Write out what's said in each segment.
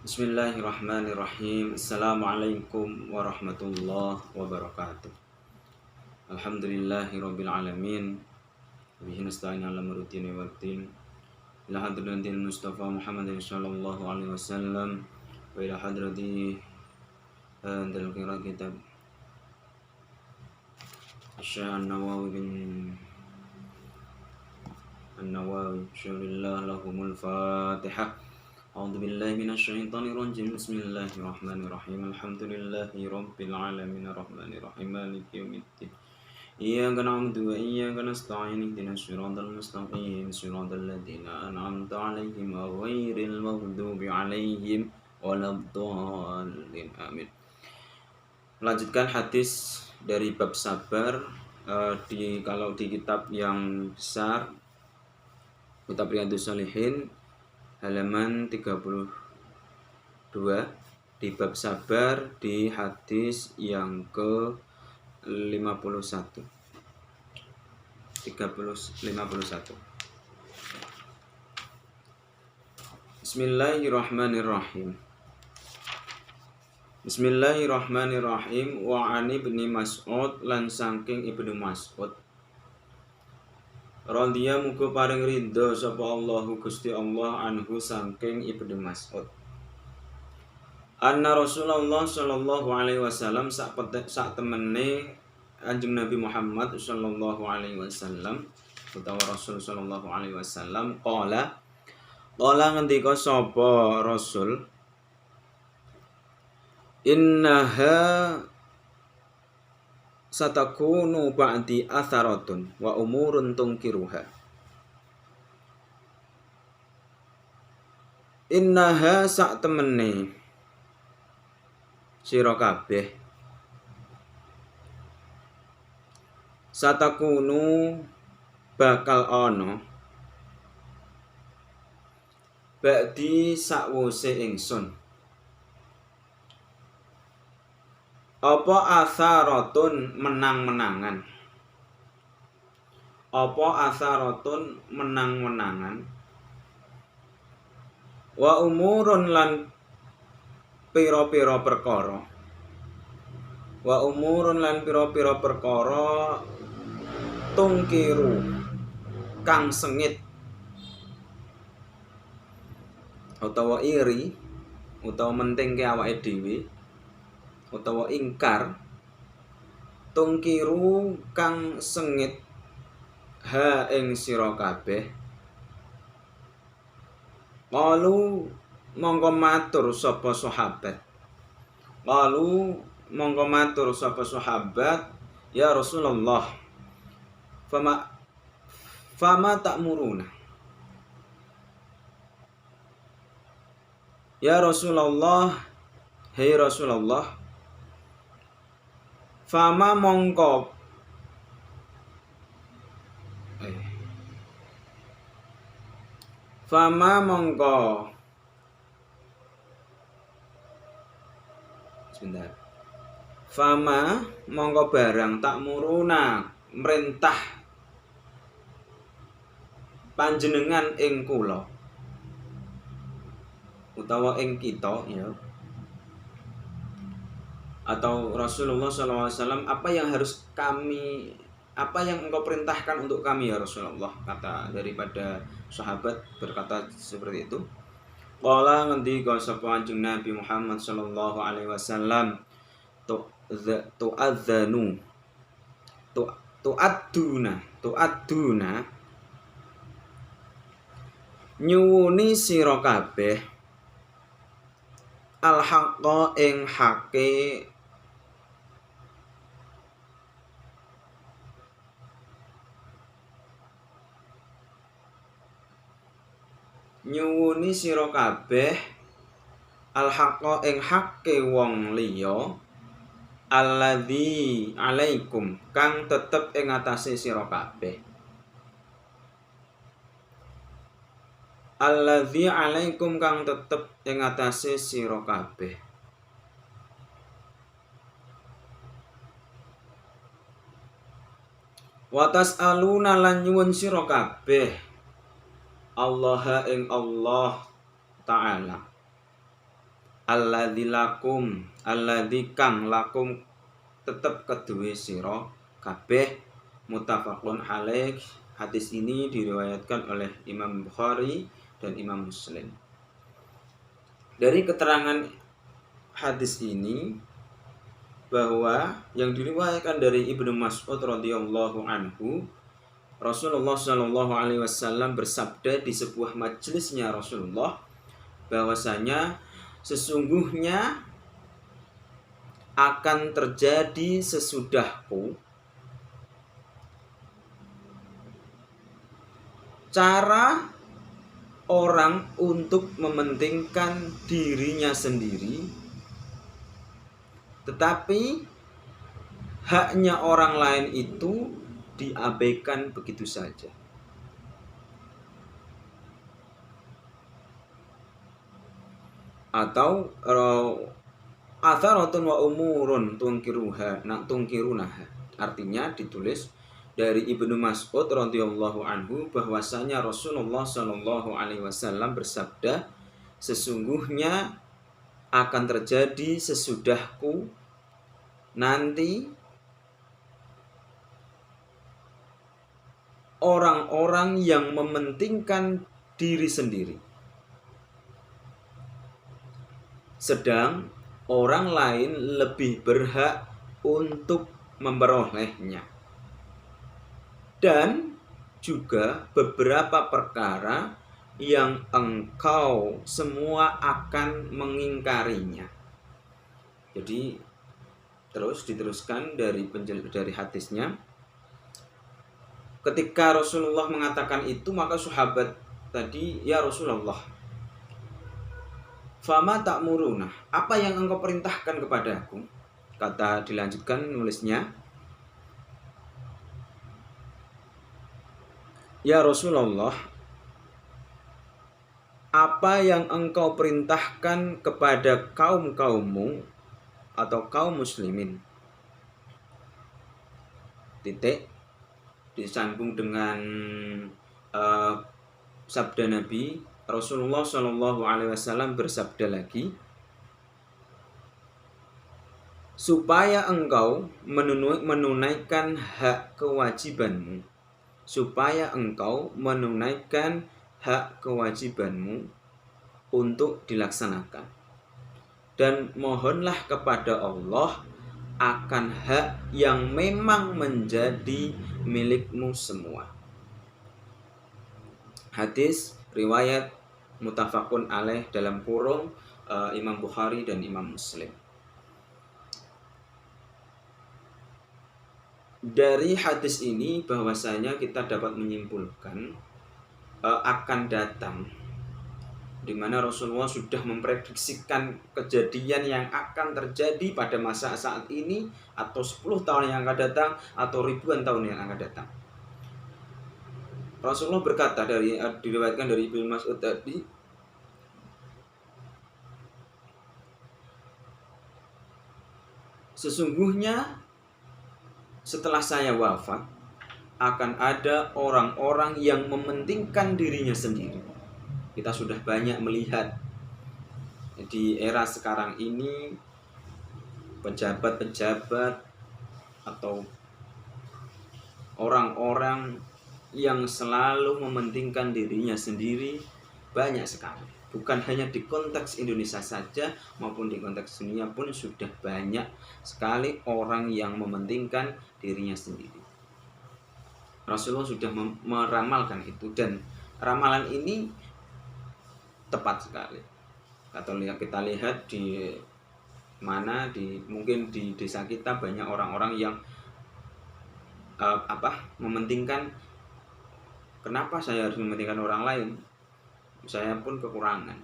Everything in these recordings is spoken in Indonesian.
Bismillahirrahmanirrahim. Assalamualaikum warahmatullahi wabarakatuh. Alhamdulillahirabbil alamin. Bihi nasta'in 'ala umuri waddin. Ila hadratil Mustafa Muhammadin sallallahu alaihi wasallam wa ila hadrati dal qira kitab Syekh An-Nawawi bin An-Nawawi syurillah lahumul Fatihah. A'udzu billahi minasyaitonir rajim. Bismillahirrahmanirrahim. Alhamdulillahi rabbil alamin arrahmanir rahim maliki yaumiddin. Iyyaka na'budu wa iyyaka nasta'in ihdinas siratal mustaqim siratal ladzina an'amta 'alaihim ghairil maghdubi 'alaihim waladdallin. Amin. Melanjutkan hadis dari bab sabar kalau di kitab yang besar, kitab Riyadhus Shalihin, halaman 32 di bab sabar di hadis yang ke 51. Bismillahirrahmanirrahim. Bismillahirrahmanirrahim. Wa an Ibni Mas'ud lan saking Ibnu Mas'ud radhiya muga paring ridho sapa Allahu Gusti Allah anhu saking Ibnu Mas'ud. Anna Rasulullah sallallahu alaihi wasallam sak temene Kanjeng Nabi Muhammad sallallahu alaihi wasallam utawa Rasul sallallahu alaihi wasallam qala ngendika sapa Rasul, innaha satakunu ba'di atharatun wa umurun tungkiruha. Innaha sak temene sira kabeh satakunu bakal ana ba'di sakwuse ingsun apa atharatun menang-menangan. Apa atharatun menang-menangan. Wa umurun lan pira-pira perkara. Wa umurun lan pira-pira perkara tungkiru kang sengit utawa iri utawa mentingke awake dhewe utawa ingkar tungkiru kang sengit ha ing sira kabeh. Qalu mongko matur sapa sahabat. Qalu mongko matur sapa sahabat, ya Rasulullah, fama ta'muruna. Ya Rasulullah, hei Rasulullah, fama mongko sebentar. Fama mongko barang tak muruna merintah panjenengan ing kula utawa ing kita, ya, atau Rasulullah SAW, apa yang engkau perintahkan untuk kami ya Rasulullah, kata daripada sahabat berkata seperti itu. Qala ngendika sapa Kanjeng Nabi Muhammad sallallahu alaihi wasallam, tu'adduna nyuwuni sira kabeh al-haqqa ing hake nyuwuni sira kabeh al-haqqa ing hake wong liya alladzi alaikum kang tetep ing atase sira kabeh. Alladzi alaikum kang tetep ing atase sira kabeh. Wa tas'aluna lan nyuwun sira kabeh Allah ing Allah Ta'ala. alladzi kang lakum tetep kedue sira kabeh muttafaqun alaih. Hadis ini diriwayatkan oleh Imam Bukhari dan Imam Muslim. Dari keterangan hadis ini bahwa yang diriwayatkan dari Ibnu Mas'ud radhiyallahu anhu, Rasulullah Shallallahu alaihi wasallam bersabda di sebuah majelisnya Rasulullah bahwasanya sesungguhnya akan terjadi sesudahku cara orang untuk mementingkan dirinya sendiri, tetapi haknya orang lain itu diabaikan begitu saja. Atau atharatun wa umurun tungkirunaha. Artinya ditulis dari Ibnu Mas'ud radhiyallahu anhu bahwasanya Rasulullah Shallallahu alaihi wasallam bersabda, sesungguhnya akan terjadi sesudahku nanti orang-orang yang mementingkan diri sendiri, sedang orang lain lebih berhak untuk memperolehnya. Dan juga beberapa perkara yang engkau semua akan mengingkarinya. Jadi terus diteruskan dari hadisnya. Ketika Rasulullah mengatakan itu, maka sahabat tadi, ya Rasulullah, fama ta'muruna, apa yang engkau perintahkan kepadaku? Kata dilanjutkan nulisnya, ya Rasulullah, apa yang engkau perintahkan kepada kaum-kaummu atau kaum muslimin? Titik disambung dengan sabda Nabi. Rasulullah Shallallahu alaihi wasallam bersabda lagi, supaya engkau menunaikan hak kewajibanmu, supaya engkau menunaikan hak kewajibanmu untuk dilaksanakan. Dan mohonlah kepada Allah akan hak yang memang menjadi milikmu semua. Hadis riwayat muttafaqun alaih dalam kurung Imam Bukhari dan Imam Muslim. Dari hadis ini bahwasanya kita dapat menyimpulkan akan datang, di mana Rasulullah sudah memprediksikan kejadian yang akan terjadi pada masa saat ini, atau 10 tahun yang akan datang, atau ribuan tahun yang akan datang. Rasulullah berkata, diriwayatkan dari Ibnu Mas'ud tadi, sesungguhnya setelah saya wafat akan ada orang-orang yang mementingkan dirinya sendiri. Kita sudah banyak melihat di era sekarang ini pejabat-pejabat atau orang-orang yang selalu mementingkan dirinya sendiri banyak sekali. Bukan hanya di konteks Indonesia saja, maupun di konteks dunia pun sudah banyak sekali orang yang mementingkan dirinya sendiri. Rasulullah sudah meramalkan itu, dan ramalan ini tepat sekali. Atau kita lihat di mana, mungkin di desa kita banyak orang-orang yang mementingkan, kenapa saya harus mementingkan orang lain? Saya pun kekurangan.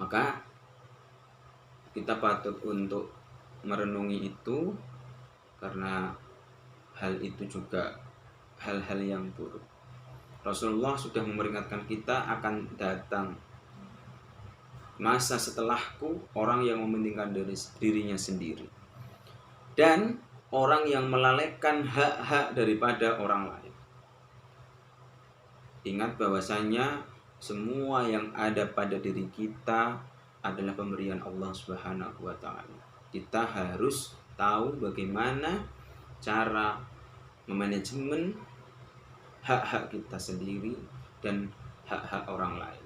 Maka kita patut untuk merenungi itu, karena hal itu juga hal-hal yang buruk. Rasulullah sudah memperingatkan kita akan datang masa setelahku orang yang mementingkan dirinya sendiri, dan orang yang melalaikan hak-hak daripada orang lain. Ingat bahwasanya semua yang ada pada diri kita adalah pemberian Allah Subhanahu wa taala. Kita harus tahu bagaimana cara memanajemen hak-hak kita sendiri dan hak-hak orang lain.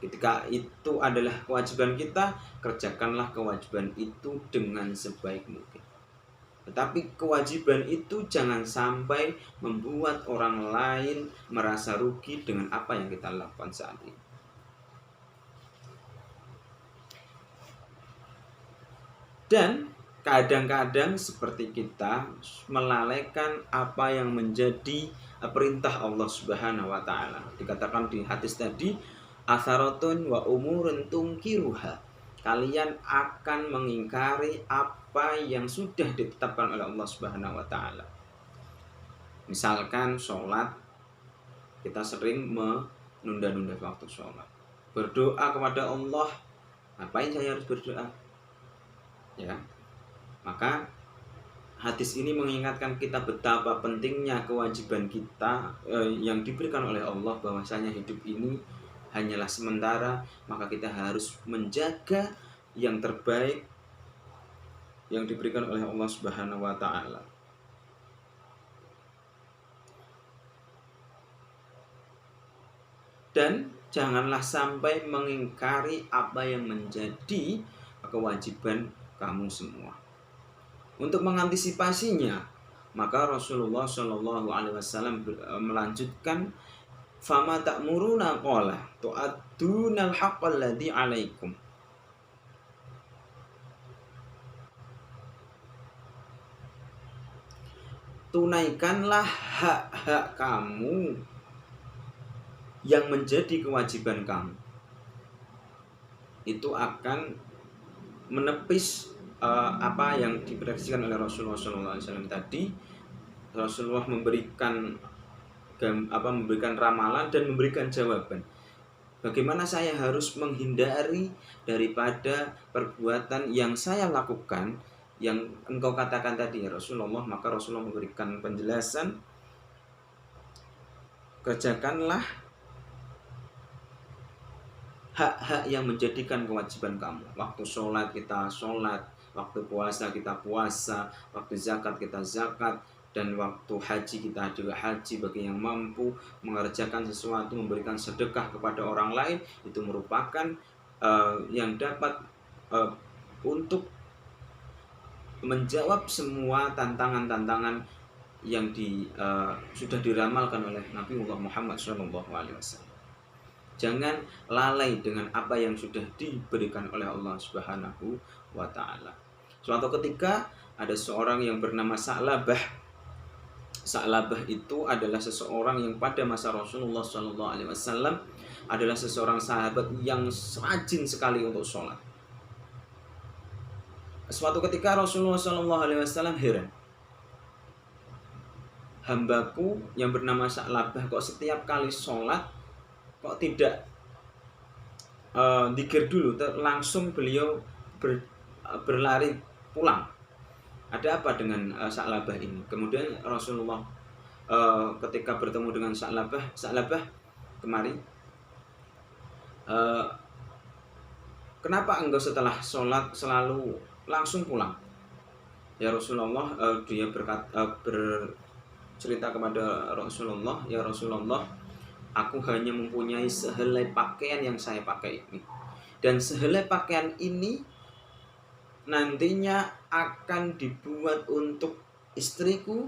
Ketika itu adalah kewajiban kita, kerjakanlah kewajiban itu dengan sebaik mungkin. Tetapi kewajiban itu jangan sampai membuat orang lain merasa rugi dengan apa yang kita lakukan saat ini. Dan kadang-kadang seperti kita melalaikan apa yang menjadi perintah Allah Subhanahu wa taala. Dikatakan di hadis tadi, atharatun wa umurun tungkiruha. Kalian akan mengingkari apa yang sudah ditetapkan oleh Allah Subhanahu wa taala. Misalkan sholat, kita sering menunda-nunda waktu sholat. Berdoa kepada Allah, ngapain saya harus berdoa? Ya, maka hadis ini mengingatkan kita betapa pentingnya kewajiban kita yang diberikan oleh Allah, bahwasanya hidup ini hanyalah sementara, maka kita harus menjaga yang terbaik yang diberikan oleh Allah Subhanahu wa taala. Dan janganlah sampai mengingkari apa yang menjadi kewajiban kamu semua. Untuk mengantisipasinya, maka Rasulullah Shallallahu Alaihi Wasallam melanjutkan, fama ta'muruna qala tu'addunal haqqal ladzi 'alaikum. Tunaikanlah hak-hak kamu yang menjadi kewajiban kamu. Itu akan menepis apa yang diprediksikan oleh Rasulullah SAW tadi. Rasulullah memberikan ramalan dan memberikan jawaban. Bagaimana saya harus menghindari daripada perbuatan yang saya lakukan, yang engkau katakan tadi ya Rasulullah. Maka Rasulullah memberikan penjelasan, kerjakanlah hak-hak yang menjadikan kewajiban kamu. Waktu sholat kita sholat, waktu puasa kita puasa, waktu zakat kita zakat, dan waktu haji kita juga haji. Bagi yang mampu mengerjakan sesuatu, memberikan sedekah kepada orang lain, itu merupakan yang dapat untuk menjawab semua tantangan-tantangan yang sudah diramalkan oleh Nabi Muhammad SAW. Jangan lalai dengan apa yang sudah diberikan oleh Allah Subhanahu wa taala. Suatu ketika ada seorang yang bernama Sa'labah. Sa'labah itu adalah seseorang yang pada masa Rasulullah SAW adalah seseorang sahabat yang rajin sekali untuk sholat. Suatu ketika Rasulullah SAW heran, hambaku yang bernama Sa'labah kok setiap kali sholat kok tidak dzikir dulu, langsung beliau berlari pulang. Ada apa dengan Sa'labah ini? Kemudian Rasulullah ketika bertemu dengan Sa'labah, kemari, kenapa engkau setelah sholat selalu langsung pulang? Ya Rasulullah, dia bercerita kepada Rasulullah, ya Rasulullah, aku hanya mempunyai sehelai pakaian yang saya pakai ini. Dan sehelai pakaian ini nantinya akan dibuat untuk istriku,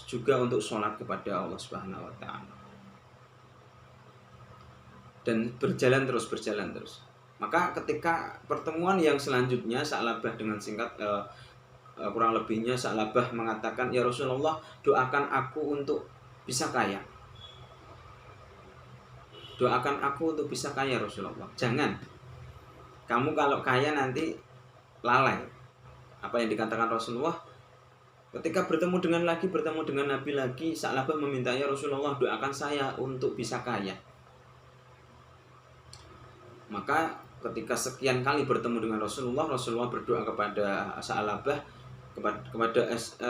juga untuk sholat kepada Allah Subhanahu wa taala. Dan berjalan terus. Maka ketika pertemuan yang selanjutnya, Sa'labah dengan singkat kurang lebihnya Sa'labah mengatakan, ya Rasulullah, doakan aku untuk bisa kaya. Doakan aku untuk bisa kaya Rasulullah. Jangan kamu kalau kaya nanti lalai. Apa yang dikatakan Rasulullah ketika bertemu dengan Nabi lagi, Sa'labah meminta, ya Rasulullah, doakan saya untuk bisa kaya. Maka ketika sekian kali bertemu dengan Rasulullah berdoa kepada Sa'labah, kepada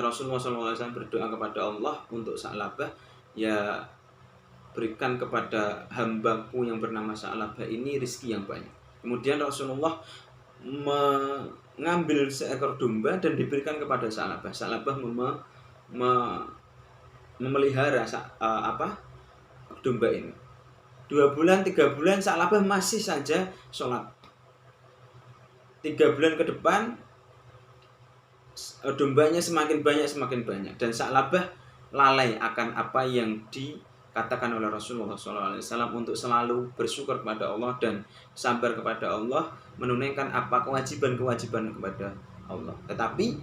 Rasulullah SAW berdoa kepada Allah untuk Sa'labah, ya berikan kepada hambaku yang bernama Sa'labah ini rizki yang banyak. Kemudian Rasulullah mengambil seekor domba dan diberikan kepada Sa'labah. Sa'labah memelihara domba ini. 2 bulan, 3 bulan Sa'labah masih saja sholat. 3 bulan ke depan dombanya semakin banyak dan Sa'labah lalai akan apa yang dikatakan oleh Rasulullah SAW untuk selalu bersyukur kepada Allah dan sabar kepada Allah, menunaikan apa kewajiban kepada Allah. Tetapi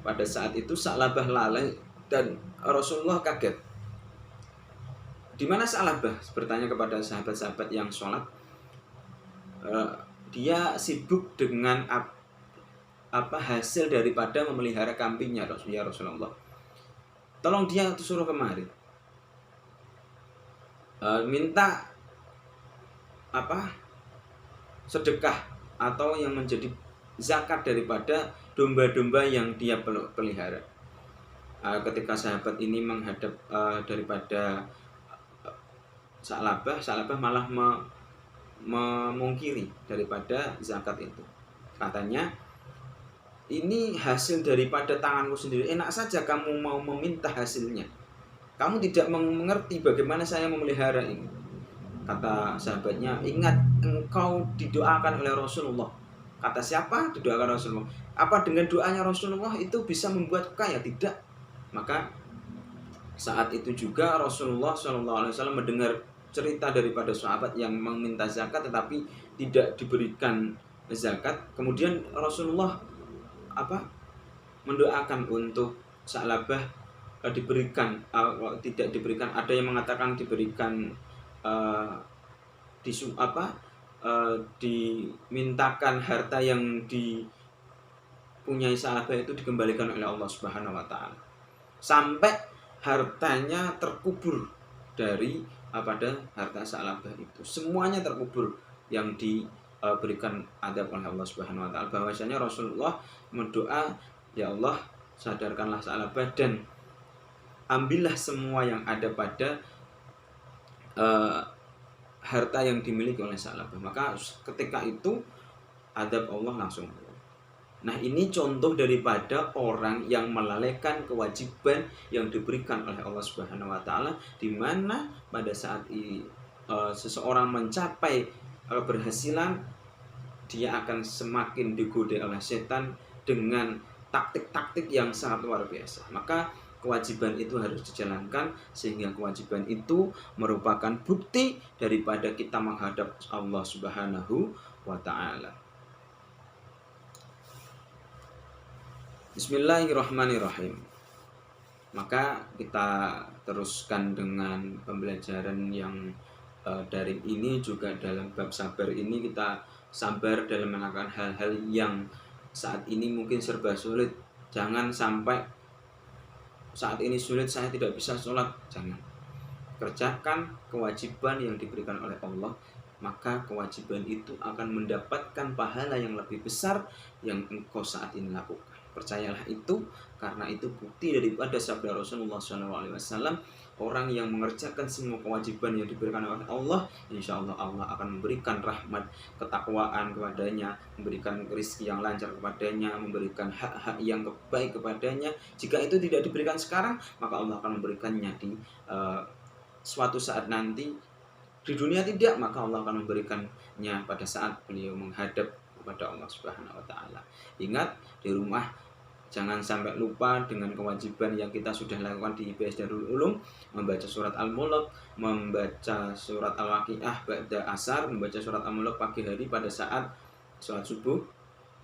pada saat itu Sa'labah lalai dan Rasulullah kaget. Di mana Sa'labah? Bertanya kepada sahabat-sahabat yang sholat. Dia sibuk dengan hasil daripada memelihara kambingnya ya Rasulullah. Tolong dia suruh kemari. Minta sedekah atau yang menjadi zakat daripada domba-domba yang dia pelihara. Ketika sahabat ini menghadap daripada Sa'labah malah memungkiri daripada zakat itu. Katanya, ini hasil daripada tanganku sendiri. Enak saja kamu mau meminta hasilnya. Kamu tidak mengerti bagaimana saya memelihara ini. Kata sahabatnya, ingat engkau didoakan oleh Rasulullah. Kata siapa? Didoakan Rasulullah. Apa dengan doanya Rasulullah itu bisa membuat kaya? Tidak. Maka saat itu juga Rasulullah SAW mendengar cerita daripada sahabat yang meminta zakat tetapi tidak diberikan zakat. Kemudian Rasulullah mendoakan untuk Sa'labah diberikan, tidak diberikan. Ada yang mengatakan diberikan, dimintakan harta yang dipunyai Sa'labah itu dikembalikan oleh Allah Subhanahu wa taala. Sampai hartanya terkubur dari pada harta Sa'labah itu. Semuanya terkubur yang diberikan adab oleh Allah Subhanahu wa taala. Bahwasanya Rasulullah mendoa, ya Allah, sadarkanlah Sa'labah dan ambillah semua yang ada pada harta yang dimiliki oleh Sa'labah. Maka ketika itu adab Allah langsung. Nah, ini contoh daripada orang yang melalaikan kewajiban yang diberikan oleh Allah Subhanahu wa taala, di mana pada saat seseorang mencapai keberhasilan, dia akan semakin digoda oleh setan dengan taktik-taktik yang sangat luar biasa. Maka kewajiban itu harus dijalankan, sehingga kewajiban itu merupakan bukti daripada kita menghadap Allah Subhanahu wa taala. Bismillahirrahmanirrahim. Maka kita teruskan dengan pembelajaran yang daring ini. Juga dalam bab sabar ini kita sabar dalam melakukan hal-hal yang saat ini mungkin serba sulit. Jangan sampai saat ini sulit saya tidak bisa sholat. Jangan. Kerjakan kewajiban yang diberikan oleh Allah, maka kewajiban itu akan mendapatkan pahala yang lebih besar yang engkau saat ini lakukan. Percayalah itu, karena itu bukti daripada sabda Rasulullah SAW. Orang yang mengerjakan semua kewajiban yang diberikan oleh Allah, insya Allah Allah akan memberikan rahmat, ketakwaan kepadanya, memberikan rezeki yang lancar kepadanya, memberikan hak-hak yang baik kepadanya. Jika itu tidak diberikan sekarang, maka Allah akan memberikannya di suatu saat nanti. Di dunia tidak, maka Allah akan memberikannya pada saat beliau menghadap kepada Allah Subhanahu wa taala. Ingat, di rumah jangan sampai lupa dengan kewajiban yang kita sudah lakukan di IPS Darul Ulum, membaca surat Al-Mulk, membaca surat Al-Waqiah ba'da asar, membaca surat Al-Mulk pagi hari pada saat sholat subuh,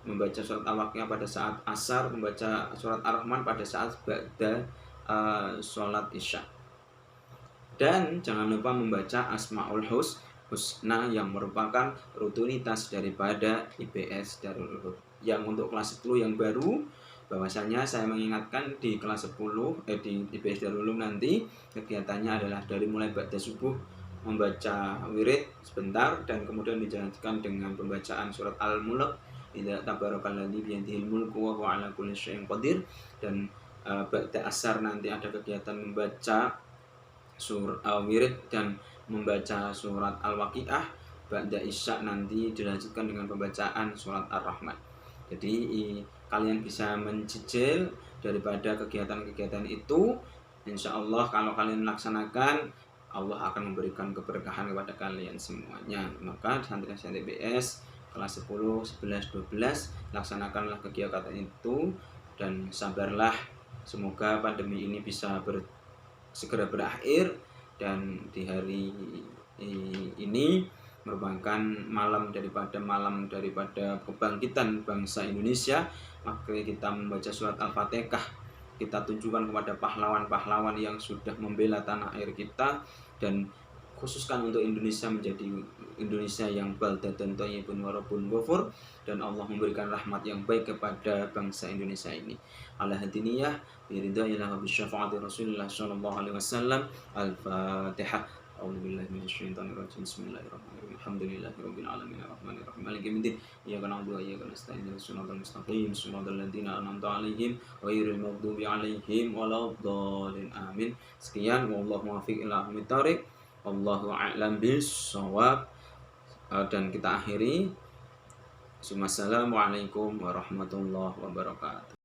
membaca surat Al-Waqiah pada saat asar, membaca surat Ar-Rahman pada saat ba'da sholat isya. Dan jangan lupa membaca Asmaul Husna yang merupakan rutinitas daripada IPS Darul Ulum. Yang untuk kelas 10 yang baru, bahwasanya saya mengingatkan di kelas 10 di IPS Darul Ulum nanti kegiatannya adalah dari mulai ba'da subuh membaca wirid sebentar, dan kemudian dijalankan dengan pembacaan surat Al-Mulk, idza tabarakalladzi biyadihil mulku wa huwa ala kulli syai'in qadir. Dan ba'da asar nanti ada kegiatan membaca surat wirid dan membaca surat Al-Waqiah. ba'da isya nanti dilanjutkan dengan pembacaan surat Ar-Rahman. Jadi kalian bisa mencicil daripada kegiatan-kegiatan itu. Insya Allah kalau kalian laksanakan, Allah akan memberikan keberkahan kepada kalian semuanya. Maka santri-santri BS kelas 10, 11, 12 laksanakanlah kegiatan itu dan sabarlah. Semoga pandemi ini bisa segera berakhir dan di hari ini merupakan malam daripada kebangkitan bangsa Indonesia. Maka kita membaca surat Al-Fatihah, kita tunjukkan kepada pahlawan-pahlawan yang sudah membela tanah air kita, dan khususkan untuk Indonesia menjadi Indonesia yang baldatun thayyibun wa rabbun ghafur, dan Allah memberikan rahmat yang baik kepada bangsa Indonesia ini. Ala hadiniyah biridailah wa bisyafaati Rasulullah sallallahu alaihi wasallam. Al-Fatihah. A'udzubillahi minasyaitonir rajim. Bismillahirrahmanirrahim. Alhamdulillahirabbil alamin arrahmanirrahim maliki yaumiddin. Iyyaka na'budu wa iyyaka nasta'in. Ihdinas siratal mustaqim. Siratal ladzina an'amta 'alaihim ghairil maghdubi 'alaihim waladdallin. Amin. Sekian, wallahu muwaffiq ila aqwamit thoriq. Wallahu a'lam bis-shawab. Dan kita akhiri. Assalamualaikum warahmatullahi wabarakatuh.